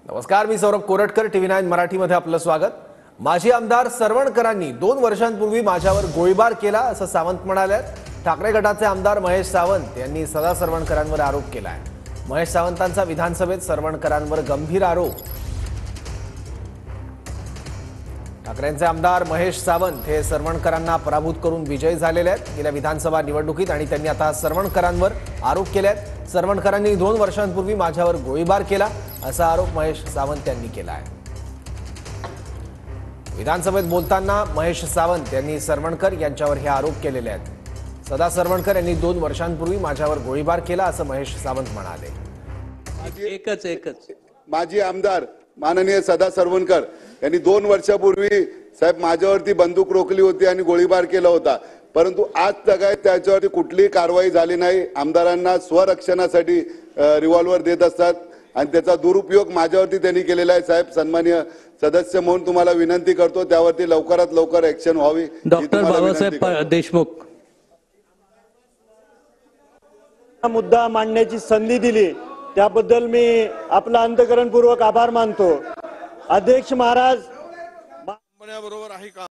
नमस्कार, मी सौरभ कोरटकर, TV9 मराठीमध्ये आपलं स्वागत। माजी आमदार सरवणकरांनी 2 वर्षांपूर्वी माझ्यावर गोळीबार केला असं सावंत म्हणाले। ठाकरे गटाचे आमदार महेश सावंत यांनी सदा सरवणकरांवर आरोप केला आहे। महेश सावंतांचा विधानसभेत सरवणकरांवर गंभीर आरोप। ठाकरेंचे आमदार महेश सावंत हे सरवणकरांना पराभूत करून विजयी झालेले आहेत गेल्या विधानसभा निवडणुकीत आणि त्यांनी आता सरवणकरांवर आरोप केले आहेत। सरवणकरांनी 2 वर्षांपूर्वी माझ्यावर गोळीबार केला असा आरोप महेश सावंत यांनी केला आहे। विधानसभेत बोलताना महेश सावंत यांनी सरवणकर यांच्यावर हे आरोप केलेले आहेत। सदा सरवणकर यांनी 2 वर्षांपूर्वी माझ्यावर गोळीबार केला असं महेश सावंत म्हणाले। एकच माजी आमदार माननीय सदा सरवणकर यांनी 2 वर्षापूर्वी साहेब माझ्यावरती बंदूक रोखली होती आणि गोळीबार केला होता, परंतु आज तक त्याच्यावरती कुठलीही कारवाई झाली नाही। आमदारांना स्वरक्षणासाठी रिव्हॉल्वर देत असतात आणि त्याचा दुरुपयोग माझ्यावरती त्यांनी केलेला आहे। साहेब, सन्माननीय सदस्य म्हणून तुम्हाला विनंती करतो त्यावरती लवकरात लवकर ऍक्शन व्हावी। डॉक्टर बाबासाहेब देशमुख मुद्दा मांडण्याची संधी दिली त्याबद्दल मी आपला अंतःकरणपूर्वक आभार मानतो। अध्यक्ष महाराज, बरोबर आहे का?